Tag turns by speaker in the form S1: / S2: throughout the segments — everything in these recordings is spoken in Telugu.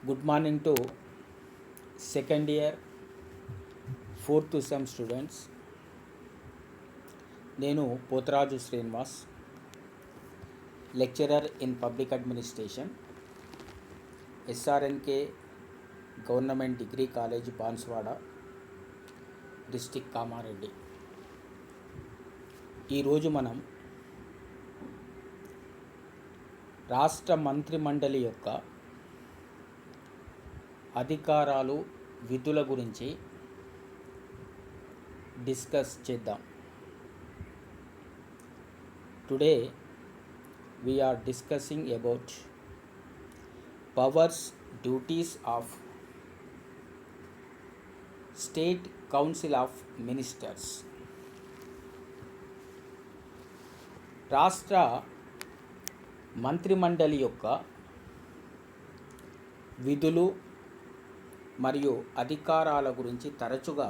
S1: Good morning to second year, fourth sem students. నేను Potharaju Srinivas, lecturer in public administration, SRNK government degree college Banswada, district Kamareddy. ఈరోజు మనం రాష్ట్ర మంత్రిమండలి యొక్క అధికారాలు, విధుల గురించి డిస్కస్ చేద్దాం. Today we are discussing about powers, duties of State Council of Ministers. రాష్ట్ర మంత్రిమండలి యొక్క విధులు మరియు అధికారాల గురించి తరచుగా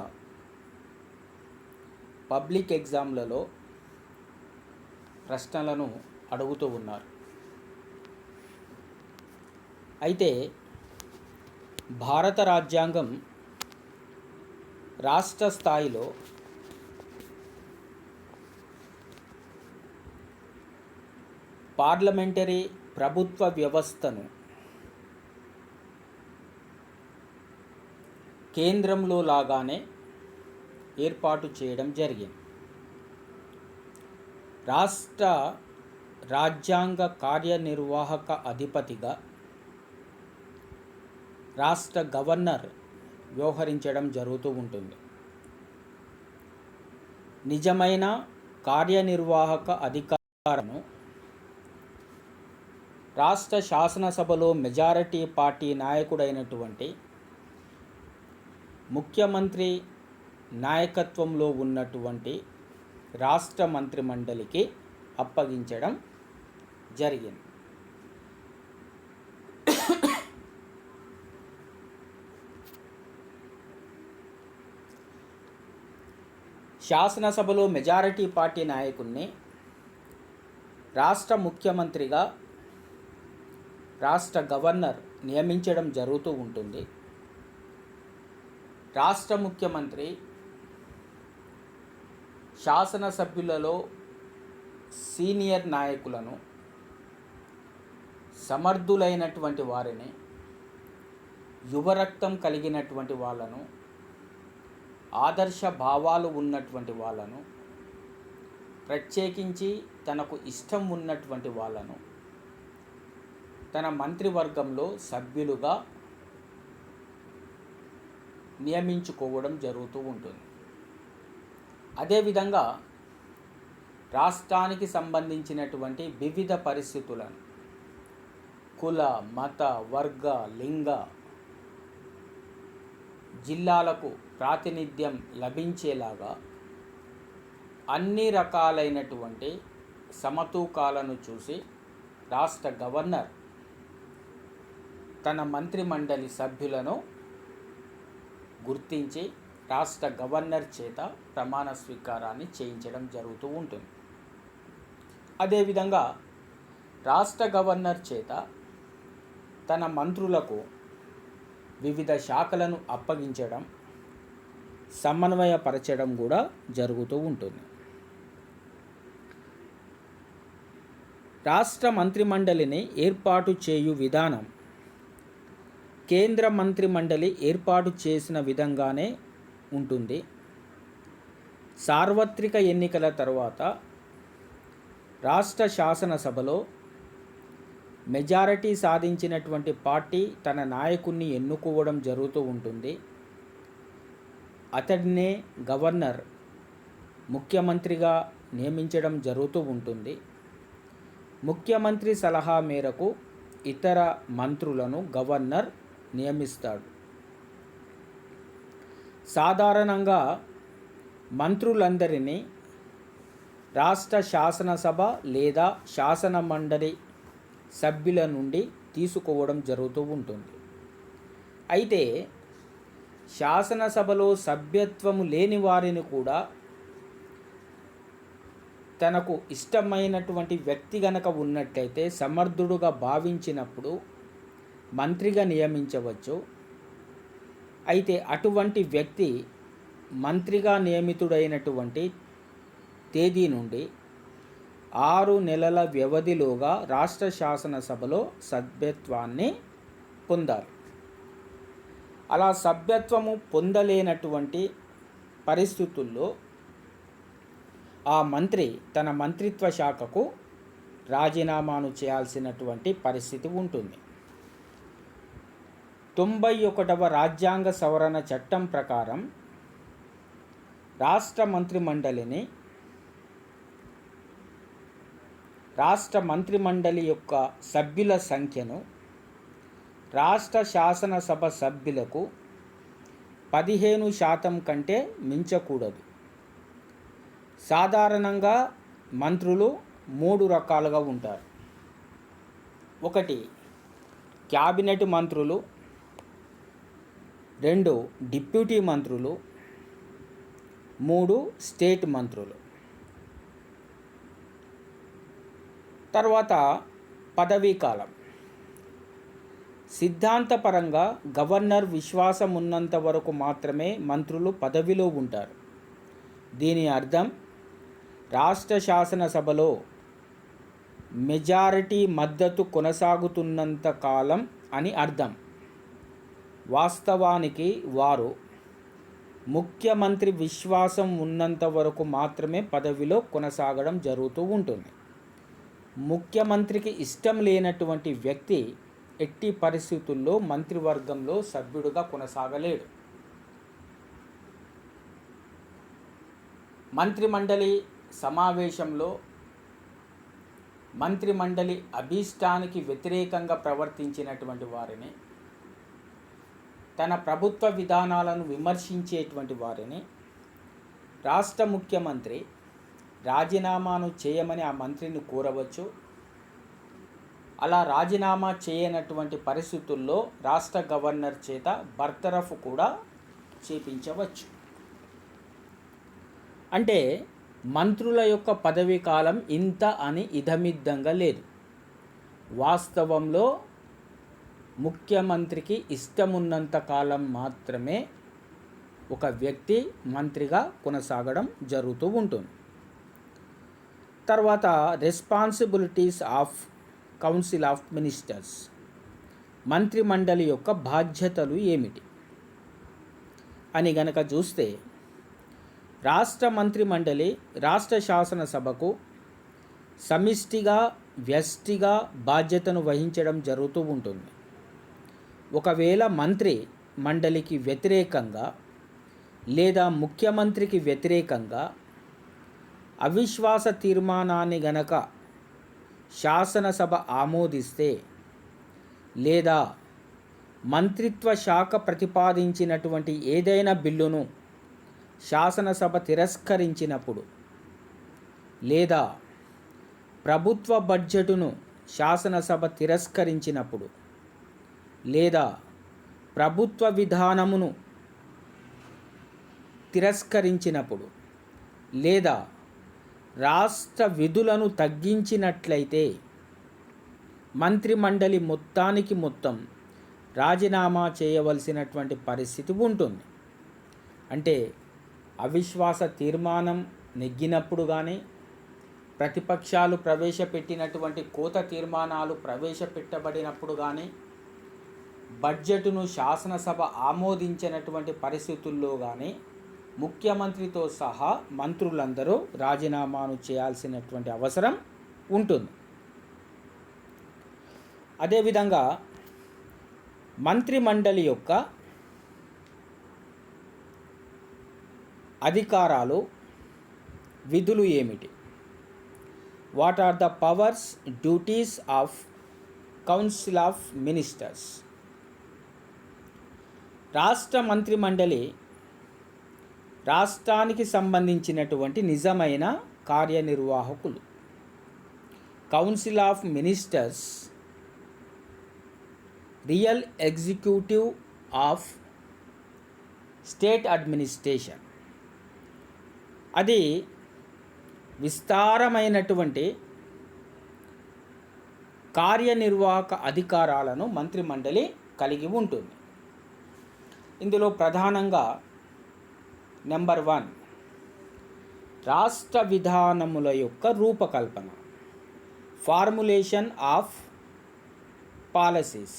S1: పబ్లిక్ ఎగ్జామ్లలో ప్రశ్నలను అడుగుతూ ఉన్నారు. అయితే భారత రాజ్యాంగం రాష్ట్ర స్థాయిలో పార్లమెంటరీ ప్రభుత్వ వ్యవస్థను కేంద్రంలో లాగానే ఏర్పాటు చేయడం జరిగింది. రాష్ట్ర రాజ్యాంగ కార్యనిర్వాహక అధిపతిగా రాష్ట్ర గవర్నర్ వ్యవహరించడం జరుగుతూ ఉంటుంది. నిజమైన కార్యనిర్వాహక అధికారాలను రాష్ట్ర శాసనసభలో మెజారిటీ పార్టీ నాయకుడైనటువంటి ముఖ్యమంత్రి నాయకత్వంలో ఉన్నటువంటి రాష్ట్ర మంత్రిమండలికి అప్పగించడం జరిగింది. శాసనసభలో మెజారిటీ పార్టీ నాయకుడిని రాష్ట్ర ముఖ్యమంత్రిగా రాష్ట్ర గవర్నర్ నియమించడం జరుగుతూ ఉంటుంది. రాష్ట్ర ముఖ్యమంత్రి శాసనసభ్యులలో సీనియర్ నాయకులను, సమర్థులైనటువంటి వారిని, యువరక్తం కలిగినటువంటి వాళ్ళను, ఆదర్శ భావాలు ఉన్నటువంటి వాళ్ళను, ప్రత్యేకించి తనకు ఇష్టం ఉన్నటువంటి వాళ్ళను తన మంత్రివర్గంలో సభ్యులుగా నియమించుకోవడం జరుగుతూ ఉంటుంది. అదేవిధంగా రాష్ట్రానికి సంబంధించినటువంటి వివిధ పరిస్థితులను, కుల, మత, వర్గ, లింగ, జిల్లాలకు ప్రాతినిధ్యం లభించేలాగా అన్ని రకాలైనటువంటి సమతూకాలను చూసి రాష్ట్ర గవర్నర్ తన మంత్రిమండలి సభ్యులను గుర్తించి రాష్ట్ర గవర్నర్ చేత ప్రమాణ స్వీకారాన్ని చేయించడం జరుగుతూ ఉంటుంది. అదేవిధంగా రాష్ట్ర గవర్నర్ చేత తన మంత్రులకు వివిధ శాఖలను అప్పగించడం, సమన్వయపరచడం కూడా జరుగుతూ ఉంటుంది. రాష్ట్ర మంత్రిమండలిని ఏర్పాటు చేయు విధానం కేంద్ర మంత్రిమండలి ఏర్పాటు చేసిన విధంగానే ఉంటుంది. సార్వత్రిక ఎన్నికల తర్వాత రాష్ట్ర శాసనసభలో మెజారిటీ సాధించినటువంటి పార్టీ తన నాయకుడిని ఎన్నుకోవడం జరుగుతూ ఉంటుంది. అతడినే గవర్నర్ ముఖ్యమంత్రిగా నియమించడం జరుగుతూ ఉంటుంది. ముఖ్యమంత్రి సలహా మేరకు ఇతర మంత్రులను గవర్నర్ నియమిస్తాడు. సాధారణంగా మంత్రులందరినీ రాష్ట్ర శాసనసభ లేదా శాసన మండలి సభ్యుల నుండి తీసుకోవడం జరుగుతూ ఉంటుంది. అయితే శాసనసభలో సభ్యత్వము లేని వారిని కూడా తనకు ఇష్టమైనటువంటి వ్యక్తి గనక ఉన్నట్టయితే, సమర్థుడుగా భావించినప్పుడు మంత్రిగా నియమించవచ్చు. అయితే అటువంటి వ్యక్తి మంత్రిగా నియమితుడైనటువంటి తేదీ నుండి 6 నెలల వ్యవధిలోగా రాష్ట్ర శాసనసభలో సభ్యత్వాన్ని పొందాలి. అలా సభ్యత్వము పొందలేనటువంటి పరిస్థితుల్లో ఆ మంత్రి తన మంత్రిత్వ శాఖకు రాజీనామాను చేయాల్సినటువంటి పరిస్థితి ఉంటుంది. 91వ రాజ్యాంగ సవరణ చట్టం ప్రకారం రాష్ట్ర మంత్రిమండలి యొక్క సభ్యుల సంఖ్యను రాష్ట్ర శాసనసభ సభ్యులకు 15% కంటే మించకూడదు. సాధారణంగా మంత్రులు 3 రకాలుగా ఉంటారు. 1 క్యాబినెట్ మంత్రులు, 2 డిప్యూటీ మంత్రులు, 3 స్టేట్ మంత్రులు. తర్వాత పదవీ కాలం. సిద్ధాంతపరంగా గవర్నర్ విశ్వాసం ఉన్నంత వరకు మాత్రమే మంత్రులు పదవిలో ఉంటారు. దీని అర్థం రాష్ట్ర శాసనసభలో మెజారిటీ మద్దతు కొనసాగుతున్నంత కాలం అని అర్థం. వాస్తవానికి వారు ముఖ్యమంత్రి విశ్వాసం ఉన్నంత వరకు మాత్రమే పదవిలో కొనసాగడం జరుగుతూ ఉంటుంది. ముఖ్యమంత్రికి ఇష్టం లేనటువంటి వ్యక్తి ఎట్టి పరిస్థితుల్లో మంత్రివర్గంలో సభ్యుడిగా కొనసాగలేడు. మంత్రిమండలి సమావేశంలో మంత్రిమండలి అభీష్టానికి వ్యతిరేకంగా ప్రవర్తించినటువంటి వారిని, తన ప్రభుత్వ విధానాలను విమర్శించేటువంటి వారిని రాష్ట్ర ముఖ్యమంత్రి రాజీనామాను చేయమని ఆ మంత్రిని కోరవచ్చు. అలా రాజీనామా చేయనటువంటి పరిస్థితుల్లో రాష్ట్ర గవర్నర్ చేత బర్తరఫ్ కూడా చేపించవచ్చు. అంటే మంత్రుల యొక్క పదవీ కాలం ఇంత అని ఇదమిద్దంగా లేదు. వాస్తవంలో ముఖ్యమంత్రికి ఇష్టమున్నంత కాలం మాత్రమే ఒక వ్యక్తి మంత్రిగా కొనసాగడం జరుగుతూ ఉంటుంది. తర్వాత responsibilities of council of ministers. మంత్రిమండలి యొక్క బాధ్యతలు ఏమిటి అని గనక చూస్తే, రాష్ట్ర మంత్రిమండలి రాష్ట్ర శాసనసభకు సమిష్టిగా వ్యష్టిగా బాధ్యతను వహించడం జరుగుతూ ఉంటుంది. ఒకవేళ మంత్రి మండలికి వ్యతిరేకంగా లేదా ముఖ్యమంత్రికి వ్యతిరేకంగా అవిశ్వాస తీర్మానాన్ని గనక శాసనసభ ఆమోదిస్తే లేదా మంత్రిత్వ శాఖ ప్రతిపాదించినటువంటి ఏదైనా బిల్లును శాసనసభ తిరస్కరించినప్పుడు లేదా ప్రభుత్వ బడ్జెటును శాసనసభ తిరస్కరించినప్పుడు లేదా ప్రభుత్వ విధానమును తిరస్కరించినప్పుడు లేదా రాష్ట్ర విధులను తగ్గించినట్లయితే మంత్రిమండలి మొత్తానికి మొత్తం రాజీనామా చేయవలసినటువంటి పరిస్థితి ఉంటుంది. అంటే అవిశ్వాస తీర్మానం నెగ్గినప్పుడు కానీ, ప్రతిపక్షాలు ప్రవేశపెట్టినటువంటి కోత తీర్మానాలు ప్రవేశపెట్టబడినప్పుడు కానీ, బడ్జెటును శాసనసభ ఆమోదించినటువంటి పరిస్థితుల్లో కానీ ముఖ్యమంత్రితో సహా మంత్రులందరూ రాజీనామాను చేయాల్సినటువంటి అవసరం ఉంటుంది. అదేవిధంగా మంత్రిమండలి యొక్క అధికారాలు, విధులు ఏమిటి? What are the powers, duties of council of ministers? రాష్ట్ర మంత్రిమండలి రాష్ట్రానికి సంబంధించినటువంటి నిజమైన కార్యనిర్వాహకులు. Council of ministers real executive of state administration. అది విస్తారమైనటువంటి కార్యనిర్వాహక అధికారాలను మంత్రిమండలి కలిగి ఉంటుంది. ఇందులో ప్రధానంగా నెంబర్ 1 రాష్ట్ర విధానముల యొక్క రూపకల్పన, ఫార్ములేషన్ ఆఫ్ పాలసీస్.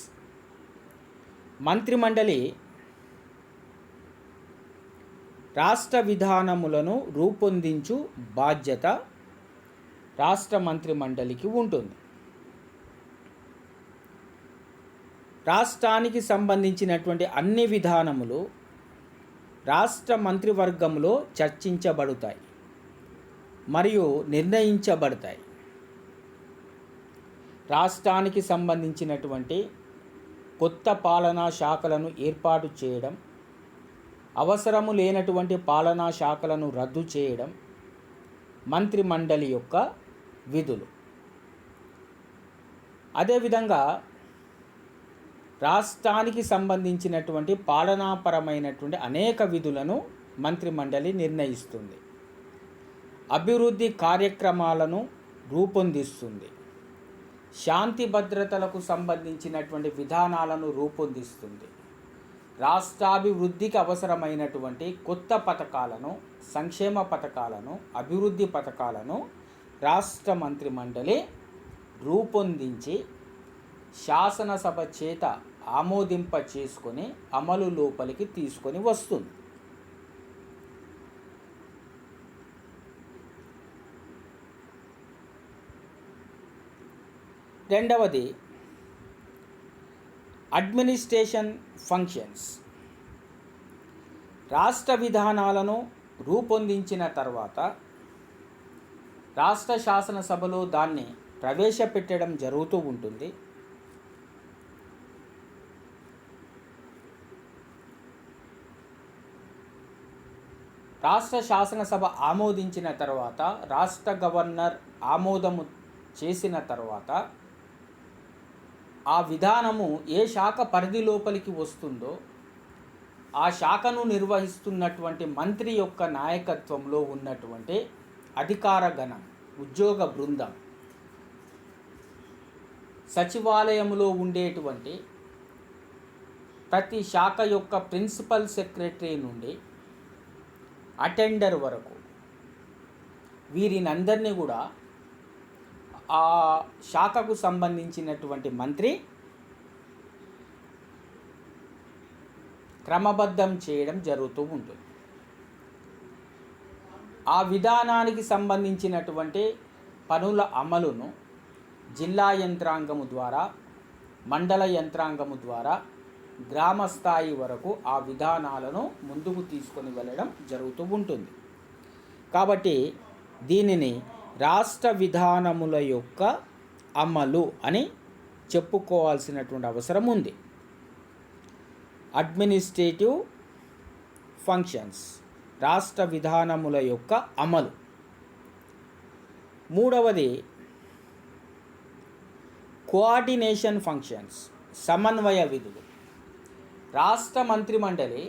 S1: మంత్రిమండలి రాష్ట్ర విధానములను రూపొందించు బాధ్యత రాష్ట్ర మంత్రిమండలికి ఉంటుంది. రాష్ట్రానికి సంబంధించినటువంటి అన్ని విధానములు రాష్ట్ర మంత్రివర్గంలో చర్చించబడతాయి మరియు నిర్ణయించబడతాయి. రాష్ట్రానికి సంబంధించినటువంటి కొత్త పాలనా శాఖలను ఏర్పాటు చేయడం, అవసరము లేనటువంటి పాలనా శాఖలను రద్దు చేయడం మంత్రిమండలి యొక్క విధులు. అదేవిధంగా రాష్ట్రానికి సంబంధించినటువంటి పాలనాపరమైనటువంటి అనేక విధులను మంత్రిమండలి నిర్ణయిస్తుంది. అభివృద్ధి కార్యక్రమాలను రూపొందిస్తుంది. శాంతి భద్రతలకు సంబంధించినటువంటి విధానాలను రూపొందిస్తుంది. రాష్ట్రాభివృద్ధికి అవసరమైనటువంటి కొత్త పథకాలను, సంక్షేమ పథకాలను, అభివృద్ధి పథకాలను రాష్ట్ర మంత్రిమండలి రూపొందించి శాసనసభ చేత ఆమోదింప చేసుకొని అమలు లోపలికి తీసుకొని వస్తుంది. రెండవది అడ్మినిస్ట్రేషన్ ఫంక్షన్స్. రాష్ట్ర విధానాలను రూపొందించిన తర్వాత రాష్ట్ర శాసనసభలో దాన్ని ప్రవేశపెట్టడం జరుగుతూ ఉంటుంది. రాష్ట్ర శాసనసభ ఆమోదించిన తర్వాత, రాష్ట్ర గవర్నర్ ఆమోదము చేసిన తర్వాత ఆ విధానము ఏ శాఖ పరిధి లోపలికి వస్తుందో ఆ శాఖను నిర్వహిస్తున్నటువంటి మంత్రి యొక్క నాయకత్వంలో ఉన్నటువంటి అధికార గణం, ఉద్యోగ బృందం, సచివాలయంలో ఉండేటువంటి ప్రతి శాఖ యొక్క ప్రిన్సిపల్ సెక్రటరీ నుండి అటెండర్ వరకు వీరినందరినీ కూడా ఆ శాఖకు సంబంధించినటువంటి మంత్రి క్రమబద్ధం చేయడం జరుగుతూ ఉంటుంది. ఆ విధానానికి సంబంధించినటువంటి పనుల అమలును జిల్లా యంత్రాంగము ద్వారా, మండల యంత్రాంగము ద్వారా గ్రామ స్థాయి వరకు ఆ విధానాలను ముందుకు తీసుకొని వెళ్ళడం జరుగుతూ ఉంటుంది. కాబట్టి దీనిని రాష్ట్ర విధానముల యొక్క అమలు అని చెప్పుకోవాల్సినటువంటి అవసరం ఉంది. అడ్మినిస్ట్రేటివ్ ఫంక్షన్స్, రాష్ట్ర విధానముల యొక్క అమలు. మూడవది కోఆర్డినేషన్ ఫంక్షన్స్, సమన్వయ విధులు. రాష్ట్ర మంత్రిమండలి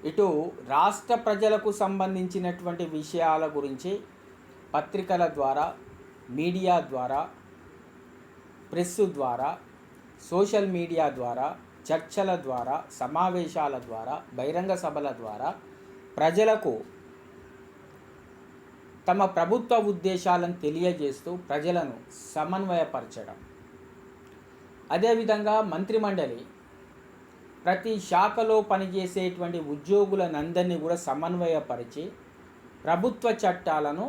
S1: ఇటు రాష్ట్ర ప్రజలకు సంబంధించినటువంటి విషయాల గురించి పత్రికల ద్వారా, మీడియా ద్వారా, ప్రెస్ ద్వారా, సోషల్ మీడియా ద్వారా, చర్చల ద్వారా, సమావేశాల ద్వారా, బహిరంగ సభల ద్వారా ప్రజలకు తమ ప్రభుత్వ ఉద్దేశాలను తెలియజేస్తూ ప్రజలను సమన్వయపరచడం. అదేవిధంగా మంత్రిమండలి ప్రతి శాఖలో పనిచేసేటువంటి ఉద్యోగులనందరినీ కూడా సమన్వయపరిచి ప్రభుత్వ చట్టాలను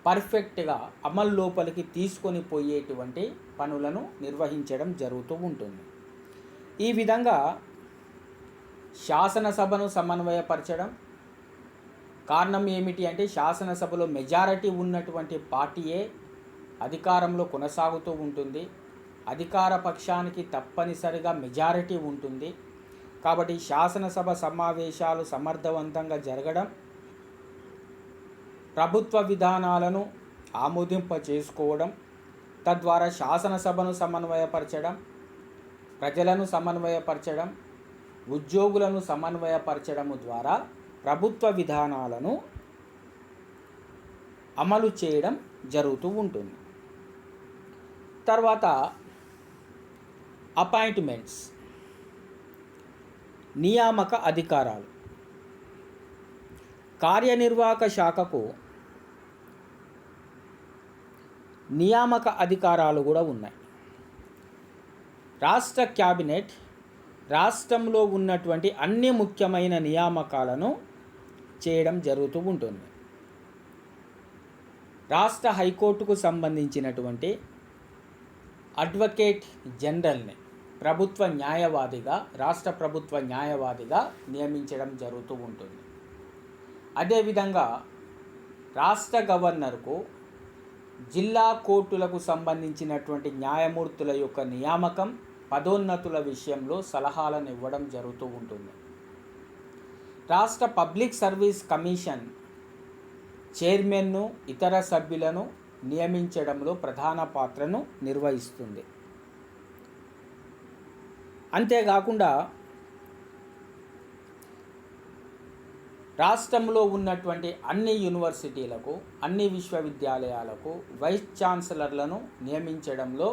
S1: పర్ఫెక్ట్గా అమలు లోపలికి తీసుకొని పోయేటువంటి పనులను నిర్వహించడం జరుగుతూ ఉంటుంది. ఈ విధంగా శాసనసభను సమన్వయపరచడం. కారణం ఏమిటి అంటే శాసనసభలో మెజారిటీ ఉన్నటువంటి పార్టీయే అధికారంలో కొనసాగుతూ ఉంటుంది. అధికార పక్షానికి తప్పనిసరిగా మెజారిటీ ఉంటుంది. కాబట్టి శాసనసభ సమావేశాలు సమర్థవంతంగా జరగడం, ప్రభుత్వ విధానాలను ఆమోదింప చేసుకోవడం, తద్వారా శాసనసభను సమన్వయపరచడం, ప్రజలను సమన్వయపరచడం, ఉద్యోగులను సమన్వయపరచడము ద్వారా ప్రభుత్వ విధానాలను అమలు చేయడం జరుగుతూ ఉంటుంది. తర్వాత అపాయింట్మెంట్స్, నియామక అధికారాలు. కార్యనిర్వాహక శాఖకు నియామక అధికారాలు కూడా ఉన్నాయి. రాష్ట్ర క్యాబినెట్ రాష్ట్రంలో ఉన్నటువంటి అన్ని ముఖ్యమైన నియామకాలను చేయడం జరుగుతూ ఉంటుంది. రాష్ట్ర హైకోర్టుకు సంబంధించినటువంటి అడ్వకేట్ జనరల్ని రాష్ట్ర ప్రభుత్వ న్యాయవాదిగా నియమించడం జరుగుతూ ఉంటుంది. అదేవిధంగా రాష్ట్ర గవర్నర్కు జిల్లా కోర్టులకు సంబంధించినటువంటి న్యాయమూర్తుల యొక్క నియామకం, పదోన్నతుల విషయంలో సలహాలను ఇవ్వడం జరుగుతూ ఉంటుంది. రాష్ట్ర పబ్లిక్ సర్వీస్ కమిషన్ చైర్మన్ను, ఇతర సభ్యులను నియమించడంలో ప్రధాన పాత్రను నిర్వహిస్తుంది. అంతేకాకుండా రాష్ట్రంలో ఉన్నటువంటి అన్ని యూనివర్సిటీలకు, అన్ని విశ్వవిద్యాలయాలకు వైస్ ఛాన్సలర్లను నియమించడంలో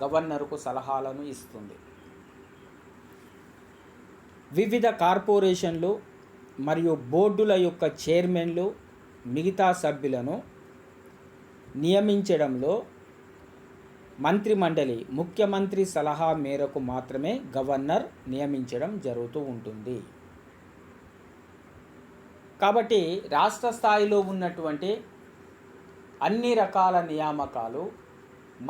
S1: గవర్నర్కు సలహాలను ఇస్తుంది. వివిధ కార్పొరేషన్లు మరియు బోర్డుల యొక్క చైర్మన్లు, మిగతా సభ్యులను నియమించడంలో మంత్రిమండలి ముఖ్యమంత్రి సలహా మేరకు మాత్రమే గవర్నర్ నియమించడం జరుగుతూ ఉంటుంది. కాబట్టి రాష్ట్ర స్థాయిలో ఉన్నటువంటి అన్ని రకాల నియామకాలు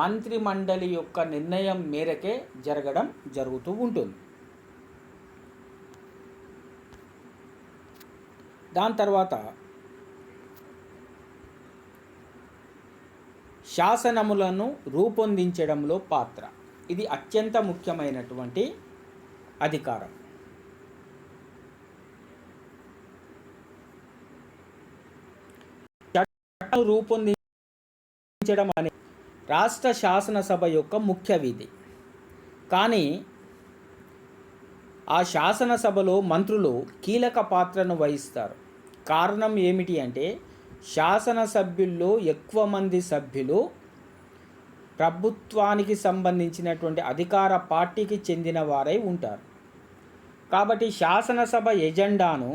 S1: మంత్రిమండలి యొక్క నిర్ణయం మేరకే జరగడం జరుగుతూ ఉంటుంది. దాని తర్వాత శాసనములను రూపొందించడంలో పాత్ర. ఇది అత్యంత ముఖ్యమైనటువంటి అధికారం. చట్టాలను రూపొందించడం అనే రాష్ట్ర శాసనసభ యొక్క ముఖ్య విధి. కానీ ఆ శాసనసభలో మంత్రులు కీలక పాత్రను వహిస్తారు. కారణం ఏమిటి అంటే శాసనసభ్యుల్లో ఎక్కువ మంది సభ్యులు ప్రభుత్వానికి సంబంధించినటువంటి అధికార పార్టీకి చెందిన వారై ఉంటారు. కాబట్టి శాసనసభ ఎజెండాను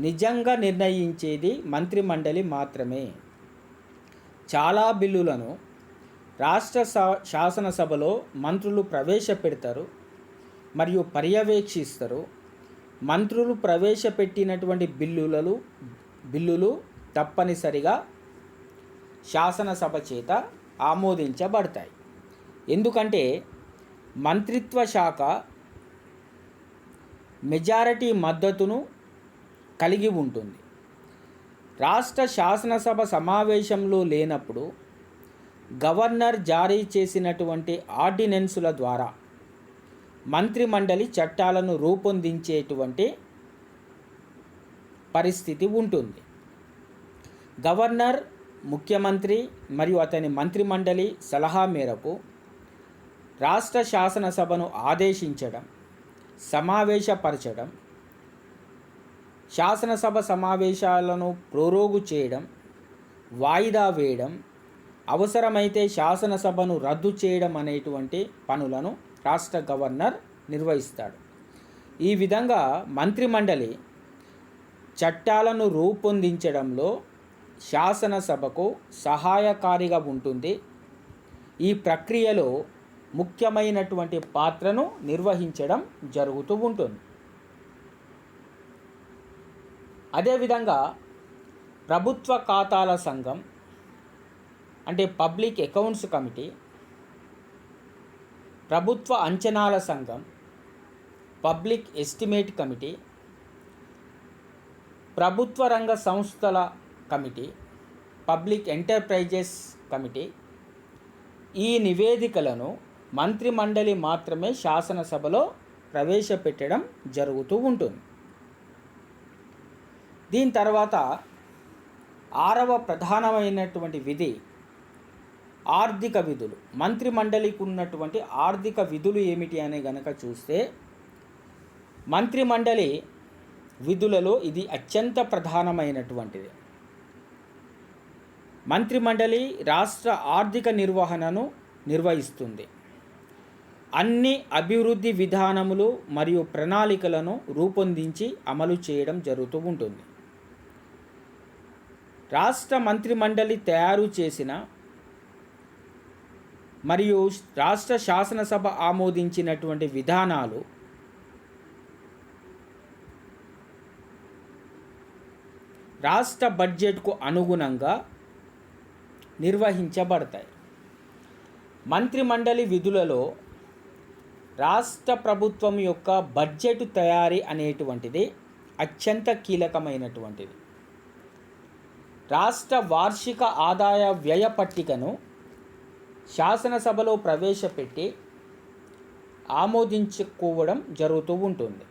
S1: నిజంగా నిర్ణయించేది మంత్రిమండలి మాత్రమే. చాలా బిల్లులను రాష్ట్ర శాసనసభలో మంత్రులు ప్రవేశపెడతారు మరియు పర్యవేక్షిస్తారు. మంత్రులు ప్రవేశపెట్టినటువంటి బిల్లులు తప్పనిసరిగా శాసనసభ చేత ఆమోదించబడతాయి. ఎందుకంటే మంత్రిత్వ శాఖ మెజారిటీ మద్దతును కలిగి ఉంటుంది. రాష్ట్ర శాసనసభ సమావేశంలో లేనప్పుడు గవర్నర్ జారీ చేసినటువంటి ఆర్డినెన్సుల ద్వారా మంత్రిమండలి చట్టాలను రూపొందించేటువంటి పరిస్థితి ఉంటుంది. గవర్నర్, ముఖ్యమంత్రి మరియు అతని మంత్రిమండలి సలహా మేరకు రాష్ట్ర శాసనసభను ఆదేశించడం, సమావేశపరచడం, శాసనసభ సమావేశాలను ప్రోరోగు చేయడం, వాయిదా వేయడం, అవసరమైతే శాసనసభను రద్దు చేయడం అనేటువంటి పనులను రాష్ట్ర గవర్నర్ నిర్వహిస్తాడు. ఈ విధంగా మంత్రిమండలి చట్టాలను రూపొందించడంలో శాసనసభకు సహాయకారిగా ఉంటుంది. ఈ ప్రక్రియలో ముఖ్యమైనటువంటి పాత్రను నిర్వహించడం జరుగుతూ ఉంటుంది. అదేవిధంగా ప్రభుత్వ ఖాతాల సంఘం అంటే పబ్లిక్ అకౌంట్స్ కమిటీ, ప్రభుత్వ అంచనాల సంఘం, పబ్లిక్ ఎస్టిమేట్ కమిటీ, ప్రభుత్వ రంగ సంస్థల కమిటీ, పబ్లిక్ ఎంటర్ప్రైజెస్ కమిటీ ఈ నివేదికలను మంత్రిమండలి మాత్రమే శాసనసభలో ప్రవేశపెట్టడం జరుగుతూ ఉంటుంది. దీని తర్వాత 6వ ప్రధానమైనటువంటి విధి ఆర్థిక విధులు. మంత్రిమండలికి ఉన్నటువంటి ఆర్థిక విధులు ఏమిటి అని గనక చూస్తే మంత్రిమండలి విధులలో ఇది అత్యంత ప్రధానమైనటువంటిది. మంత్రిమండలి రాష్ట్ర ఆర్థిక నిర్వహణను నిర్వహిస్తుంది. అన్ని అభివృద్ధి విధానములు మరియు ప్రణాళికలను రూపొందించి అమలు చేయడం జరుగుతూ ఉంటుంది. రాష్ట్ర మంత్రిమండలి తయారు చేసిన మరియు రాష్ట్ర శాసనసభ ఆమోదించినటువంటి విధానాలు రాష్ట్ర బడ్జెట్కు అనుగుణంగా నిర్వహించబడతాయి. మంత్రిమండలి విధులలో రాష్ట్ర ప్రభుత్వం యొక్క బడ్జెట్ తయారీ అనేటువంటిది అత్యంత కీలకమైనటువంటిది. రాష్ట్ర వార్షిక ఆదాయ వ్యయ పట్టికను శాసనసభలో ప్రవేశపెట్టి ఆమోదించుకోవడం జరుగుతూ ఉంటుంది.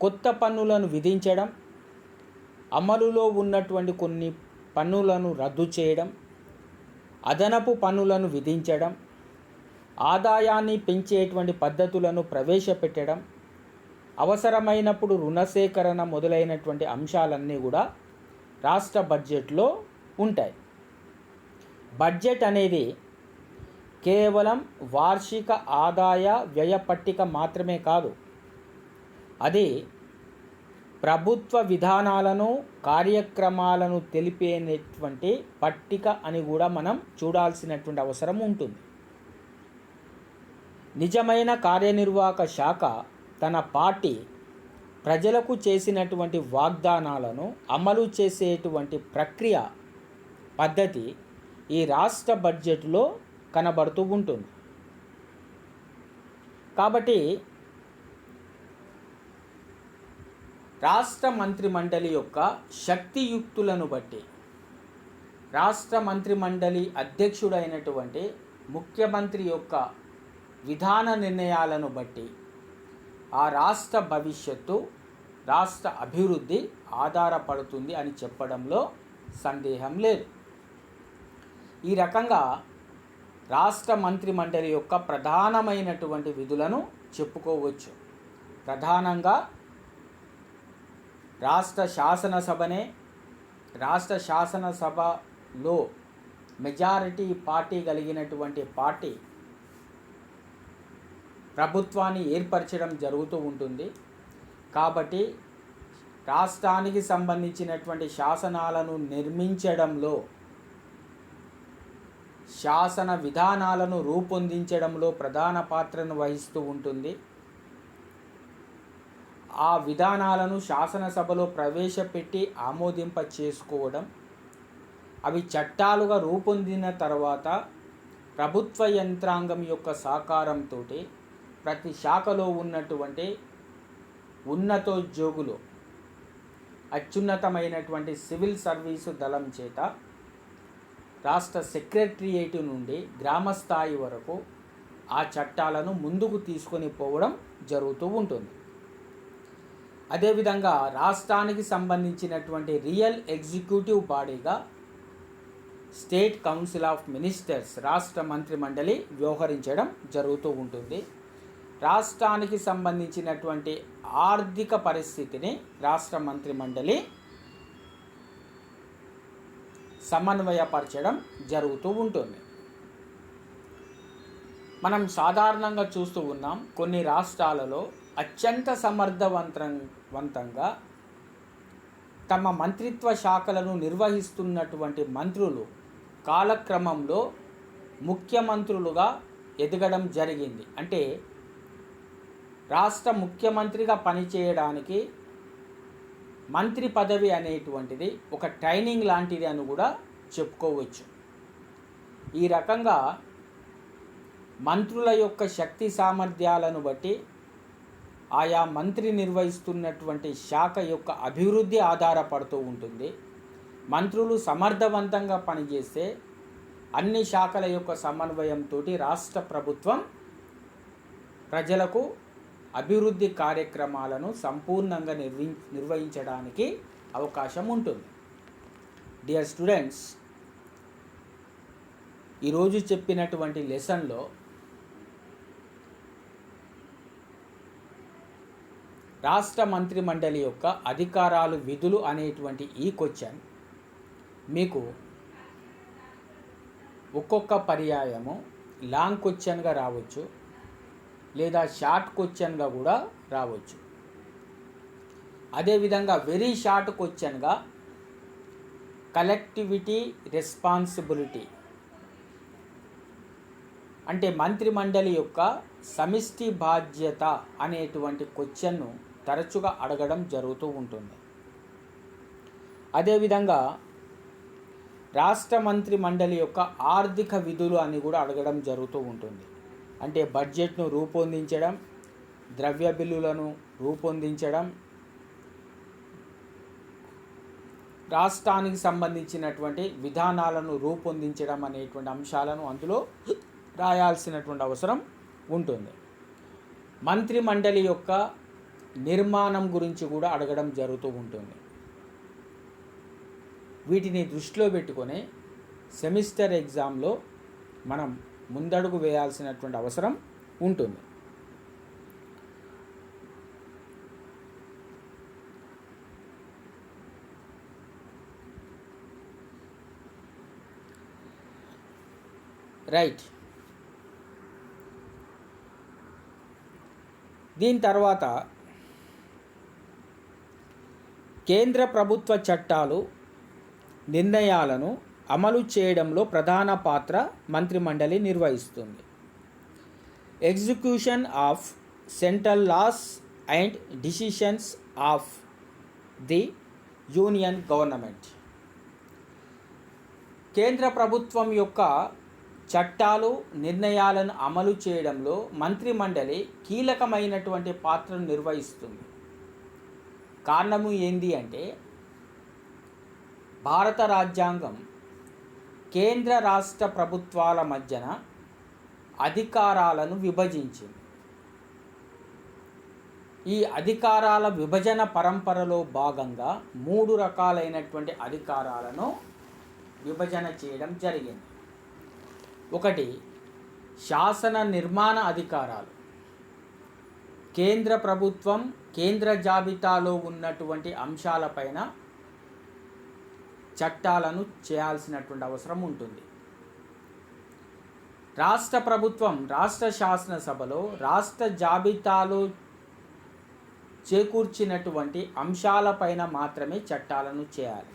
S1: కొత్త పన్నులను విధించడం, అమలులో ఉన్నటువంటి కొన్ని పన్నులను రద్దు చేయడం, అదనపు పన్నులను విధించడం, ఆదాయాన్ని పెంచేటువంటి పద్ధతులను ప్రవేశపెట్టడం, అవసరమైనప్పుడు రుణ సేకరణ మొదలైనటువంటి అంశాలన్నీ కూడా రాష్ట్ర బడ్జెట్లో ఉంటాయి. బడ్జెట్ అనేది కేవలం వార్షిక ఆదాయ వ్యయ పట్టిక మాత్రమే కాదు, అది ప్రభుత్వ విధానాలను కార్యక్రమాలను తెలిపేటువంటి పట్టిక అని కూడా మనం చూడాల్సినటువంటి అవసరం ఉంటుంది. నిజమైన కార్యనిర్వాహక శాఖ తన పార్టీ ప్రజలకు చేసినటువంటి వాగ్దానాలను అమలు చేసేటువంటి ప్రక్రియ పద్ధతి ఈ రాష్ట్ర బడ్జెట్లో కనబడుతూ ఉంటుంది. కాబట్టి రాష్ట్ర మంత్రిమండలి యొక్క శక్తియుక్తులను బట్టి రాష్ట్ర మంత్రిమండలి అధ్యక్షుడైనటువంటి ముఖ్యమంత్రి యొక్క విధాన నిర్ణయాలను బట్టి ఆ రాష్ట్ర భవిష్యత్తు, రాష్ట్ర అభివృద్ధి ఆధారపడుతుంది అని చెప్పడంలో సందేహం లేదు. ఈ రకంగా రాష్ట్ర మంత్రిమండలి యొక్క ప్రధానమైనటువంటి విధులను చెప్పుకోవచ్చు. ప్రధానంగా రాష్ట్ర శాసనసభనే, రాష్ట్ర శాసనసభలో మెజారిటీ పార్టీ కలిగినటువంటి పార్టీ ప్రభుత్వాన్ని ఏర్పరచడం జరుగుతూ ఉంటుంది. కాబట్టి రాష్ట్రానికి సంబంధించినటువంటి శాసనాలను నిర్మించడంలో, శాసన విధానాలను రూపొందించడంలో ప్రధాన పాత్రను వహిస్తూ ఉంటుంది. ఆ విధానాలను శాసనసభలో ప్రవేశపెట్టి ఆమోదింప చేసుకోవడం, అవి చట్టాలుగా రూపొందిన తర్వాత ప్రభుత్వ యంత్రాంగం యొక్క సహకారంతో ప్రతి శాఖలో ఉన్నటువంటి ఉన్నతోద్యోగులు, అత్యున్నతమైనటువంటి సివిల్ సర్వీసు దళం చేత రాష్ట్ర సెక్రటరియేట్ నుండి గ్రామ స్థాయి వరకు ఆ చట్టాలను ముందుకు తీసుకొని పోవడం జరుగుతూ ఉంటుంది. అదేవిధంగా రాష్ట్రానికి సంబంధించినటువంటి రియల్ ఎగ్జిక్యూటివ్ బాడీగా స్టేట్ కౌన్సిల్ ఆఫ్ మినిస్టర్స్ రాష్ట్ర మంత్రిమండలి వ్యవహరించడం జరుగుతూ ఉంటుంది. రాష్ట్రానికి సంబంధించినటువంటి ఆర్థిక పరిస్థితిని రాష్ట్ర మంత్రిమండలి సమన్వయపరచడం జరుగుతూ ఉంటుంది. మనం సాధారణంగా చూస్తూ ఉన్నాం, కొన్ని రాష్ట్రాలలో అత్యంత సమర్థవంతంగా తమ మంత్రిత్వ శాఖలను నిర్వహిస్తున్నటువంటి మంత్రులు కాలక్రమంలో ముఖ్యమంత్రులుగా ఎదగడం జరిగింది. అంటే రాష్ట్ర ముఖ్యమంత్రిగా పనిచేయడానికి మంత్రి పదవి అనేటువంటిది ఒక ట్రైనింగ్ లాంటిది అని కూడా చెప్పుకోవచ్చు. ఈ రకంగా మంత్రుల యొక్క శక్తి సామర్థ్యాలను బట్టి ఆయా మంత్రి నిర్వహిస్తున్నటువంటి శాఖ యొక్క అభివృద్ధి ఆధారపడుతూ ఉంటుంది. మంత్రులు సమర్థవంతంగా పనిచేస్తే అన్ని శాఖల యొక్క సమన్వయంతో రాష్ట్ర ప్రభుత్వం ప్రజలకు అభివృద్ధి కార్యక్రమాలను సంపూర్ణంగా నిర్వహించడానికి అవకాశం ఉంటుంది. డియర్ స్టూడెంట్స్, ఈరోజు చెప్పినటువంటి లెసన్లో రాష్ట్ర మంత్రిమండలి యొక్క అధికారాలు, విధులు అనేటువంటి ఈ క్వశ్చన్ మీకు ఒక్కొక్క పర్యాయము లాంగ్ క్వశ్చన్గా రావచ్చు, లేదా షార్ట్ క్వశ్చన్గా కూడా రావచ్చు. అదేవిధంగా వెరీ షార్ట్ క్వశ్చన్గా కలెక్టివిటీ రెస్పాన్సిబిలిటీ అంటే మంత్రిమండలి యొక్క సమిష్టి బాధ్యత అనేటువంటి క్వశ్చన్ను తరచుగా అడగడం జరుగుతూ ఉంటుంది. అదేవిధంగా రాష్ట్ర మంత్రి మండలి యొక్క ఆర్థిక విధులు అని కూడా అడగడం జరుగుతూ ఉంటుంది. అంటే బడ్జెట్ను రూపొందించడం, ద్రవ్య బిల్లులను రూపొందించడం, రాష్ట్రానికి సంబంధించినటువంటి విధానాలను రూపొందించడం అనేటువంటి అంశాలను అందులో రాయాల్సినటువంటి అవసరం ఉంటుంది. మంత్రి మండలి యొక్క నిర్మాణం గురించి కూడా అడగడం జరుగుతూ ఉంటుంది. వీటిని దృష్టిలో పెట్టుకొని సెమిస్టర్ ఎగ్జామ్లో మనం ముందడుగు వేయాల్సినటువంటి అవసరం ఉంటుంది. రైట్. దీని తర్వాత కేంద్ర ప్రభుత్వ చట్టాలు, నిర్ణయాలను అమలు చేయడంలో ప్రధాన పాత్ర మంత్రిమండలి నిర్వహిస్తుంది. Execution of central laws and decisions of the union government. కేంద్ర ప్రభుత్వం యొక్క చట్టాలు, నిర్ణయాలను అమలు చేయడంలో మంత్రిమండలి కీలకమైనటువంటి పాత్రను నిర్వహిస్తుంది. కారణము ఏంది అంటే భారత రాజ్యాంగం కేంద్ర రాష్ట్ర ప్రభుత్వాల మధ్యన అధికారాలను విభజించింది. ఈ అధికారాల విభజన పరంపరలో భాగంగా 3 రకాలైనటువంటి అధికారాలను విభజన చేయడం జరిగింది. ఒకటి శాసన నిర్మాణ అధికారాలు. కేంద్ర ప్రభుత్వం కేంద్ర జాబితాలో ఉన్నటువంటి అంశాలపైన చట్టాలను చేయాల్సినటువంటి అవసరం ఉంటుంది. రాష్ట్ర ప్రభుత్వం రాష్ట్ర శాసనసభలో రాష్ట్ర జాబితాలో చేకూర్చినటువంటి అంశాలపైన మాత్రమే చట్టాలను చేయాలి.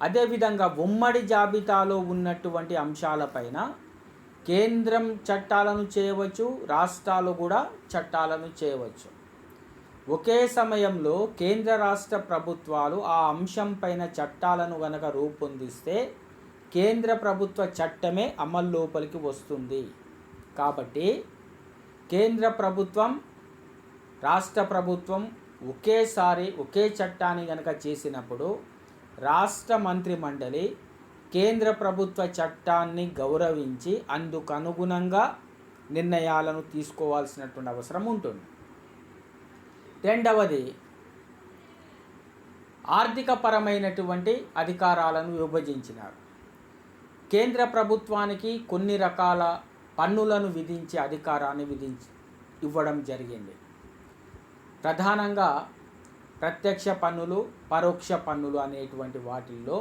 S1: అదేవిధంగా ఉమ్మడి జాబితాలో ఉన్నటువంటి అంశాలపైన కేంద్రం చట్టాలను చేయవచ్చు, రాష్ట్రాలు కూడా చట్టాలను చేయవచ్చు. ఒకే సమయంలో కేంద్ర రాష్ట్ర ప్రభుత్వాలు ఆ అంశం పైన చట్టాలను గనక రూపొందిస్తే కేంద్ర ప్రభుత్వ చట్టమే అమలు లోపలికి వస్తుంది. కాబట్టి కేంద్ర ప్రభుత్వం, రాష్ట్ర ప్రభుత్వం ఒకేసారి ఒకే చట్టాన్ని గనక చేసినప్పుడు రాష్ట్ర మంత్రి మండలి కేంద్ర ప్రభుత్వ చట్టాన్ని గౌరవించి అందుకు అనుగుణంగా నిర్ణయాలను తీసుకోవాల్సినటువంటి అవసరం ఉంటుంది. రెండవది ఆర్థిక పరమైనటువంటి అధికారాలను విభజించినారు. కేంద్ర ప్రభుత్వానికి కొన్ని రకాల పన్నులను విధించే అధికారాన్ని ఇవ్వడం జరిగింది. ప్రధానంగా ప్రత్యక్ష పన్నులు, పరోక్ష పన్నులు అనేటువంటి వాటిల్లో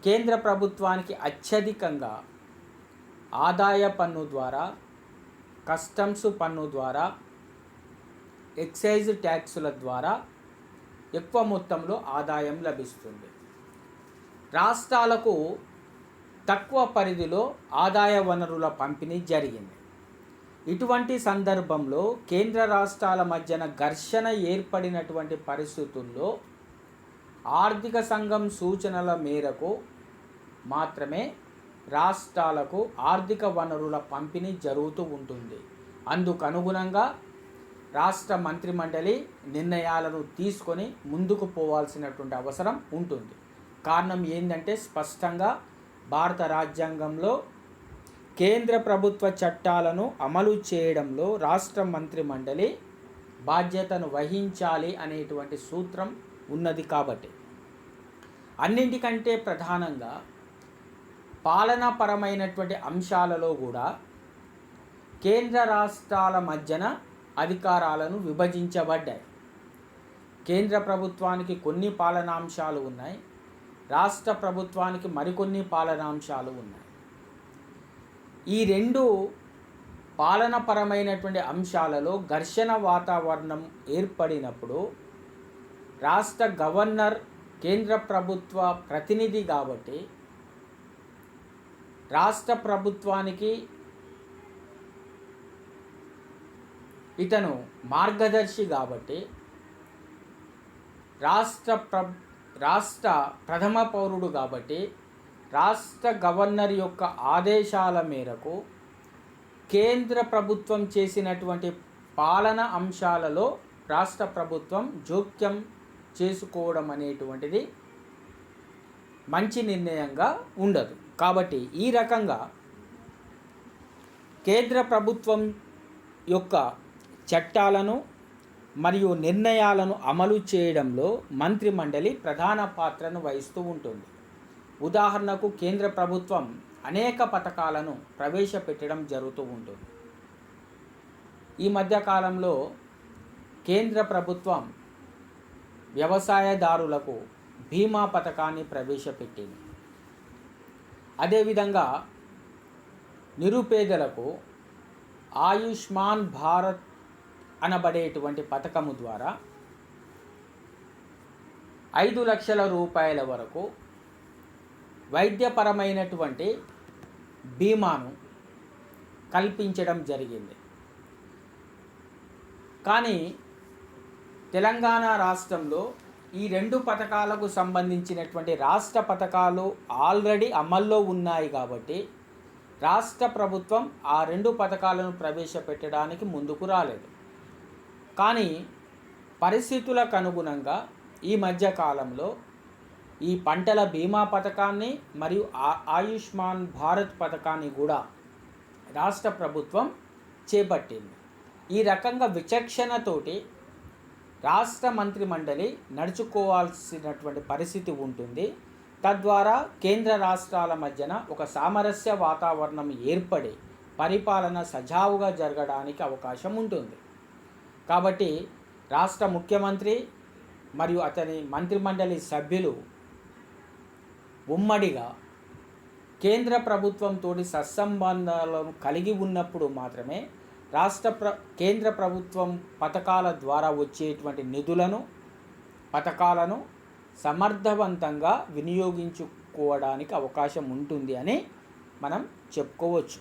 S1: కేంద్ర ప్రభుత్వానికి అత్యధికంగా ఆదాయ పన్ను ద్వారా, కస్టమ్స్ పన్ను ద్వారా, ఎక్సైజ్ ట్యాక్సుల ద్వారా ఎక్కువ మొత్తంలో ఆదాయం లభిస్తుంది. రాష్ట్రాలకు తక్కువ పరిధిలో ఆదాయ వనరుల పంపిణీ జరిగింది. ఇటువంటి సందర్భంలో కేంద్ర రాష్ట్రాల మధ్యన ఘర్షణ ఏర్పడినటువంటి పరిస్థితుల్లో ఆర్థిక సంఘం సూచనల మేరకు మాత్రమే రాష్ట్రాలకు ఆర్థిక వనరుల పంపిణీ జరుగుతూ ఉంటుంది. అందుకు అనుగుణంగా రాష్ట్ర మంత్రిమండలి నిర్ణయాలను తీసుకొని ముందుకు పోవాల్సినటువంటి అవసరం ఉంటుంది. కారణం ఏంటంటే స్పష్టంగా భారత రాజ్యాంగంలో కేంద్ర ప్రభుత్వ చట్టాలను అమలు చేయడంలో రాష్ట్ర మంత్రిమండలి బాధ్యతను వహించాలి అనేటువంటి సూత్రం ఉన్నది. కాబట్టి అన్నింటికంటే ప్రధానంగా పాలనాపరమైనటువంటి అంశాలలో కూడా కేంద్ర రాష్ట్రాల మధ్యన అధికారాలను విభజించబడ్డాయి. కేంద్ర ప్రభుత్వానికి కొన్ని పాలనాంశాలు ఉన్నాయి, రాష్ట్ర ప్రభుత్వానికి మరికొన్ని పాలనాంశాలు ఉన్నాయి. ఈ రెండు పాలనపరమైనటువంటి అంశాలలో ఘర్షణ వాతావరణం ఏర్పడినప్పుడు రాష్ట్ర గవర్నర్ కేంద్ర ప్రభుత్వ ప్రతినిధి కాబట్టి రాష్ట్ర ప్రభుత్వానికి ఇతను మార్గదర్శి కాబట్టి రాష్ట్ర ప్రథమ పౌరుడు కాబట్టి రాష్ట్ర గవర్నర్ యొక్క ఆదేశాల మేరకు కేంద్ర ప్రభుత్వం చేసినటువంటి పాలన అంశాలలో రాష్ట్ర ప్రభుత్వం జోక్యం చేసుకోవడం అనేటువంటిది మంచి నిర్ణయంగా ఉండదు. కాబట్టి ఈ రకంగా కేంద్ర ప్రభుత్వం యొక్క చట్టాలను మరియు నిర్ణయాలను అమలు చేయడంలో మంత్రిమండలి ప్రధాన పాత్రను వహిస్తూ ఉంటుంది. ఉదాహరణకు కేంద్ర ప్రభుత్వం అనేక పథకాలను ప్రవేశపెట్టడం జరుగుతూ ఉంటుంది. ఈ మధ్యకాలంలో కేంద్ర ప్రభుత్వం వ్యవసాయదారులకు బీమా పథకాన్ని ప్రవేశపెట్టింది. అదేవిధంగా నిరుపేదలకు ఆయుష్మాన్ భారత్ అనబడేటువంటి పథకము ద్వారా 5 లక్షల రూపాయల వరకు వైద్యపరమైనటువంటి బీమాను కల్పించడం జరిగింది. కానీ తెలంగాణ రాష్ట్రంలో ఈ రెండు పథకాలకు సంబంధించినటువంటి రాష్ట్ర పథకాలు ఆల్రెడీ అమల్లో ఉన్నాయి కాబట్టి రాష్ట్ర ప్రభుత్వం ఆ రెండు పథకాలను ప్రవేశపెట్టడానికి ముందుకు రాలేదు. కానీ పరిస్థితులకు అనుగుణంగా ఈ మధ్యకాలంలో ఈ పంటల బీమా పథకాన్ని మరియు ఆయుష్మాన్ భారత్ పథకాన్ని కూడా రాష్ట్ర ప్రభుత్వం చేపట్టింది. ఈ రకంగా విచక్షణతోటి రాష్ట్ర మంత్రిమండలి నడుచుకోవాల్సినటువంటి పరిస్థితి ఉంటుంది. తద్వారా కేంద్ర రాష్ట్రాల మధ్యన ఒక సామరస్య వాతావరణం ఏర్పడి పరిపాలన సజావుగా జరగడానికి అవకాశం ఉంటుంది. కాబట్టి రాష్ట్ర ముఖ్యమంత్రి మరియు అతని మంత్రిమండలి సభ్యులు ఉమ్మడిగా కేంద్ర ప్రభుత్వంతో సత్సంబంధాలను కలిగి ఉన్నప్పుడు మాత్రమే కేంద్ర ప్రభుత్వం పథకాల ద్వారా వచ్చేటువంటి నిధులను పథకాలను సమర్థవంతంగా వినియోగించుకోవడానికి అవకాశం ఉంటుంది అని మనం చెప్పుకోవచ్చు.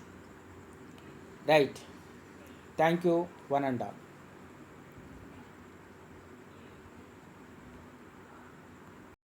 S1: Right. Thank you one and all.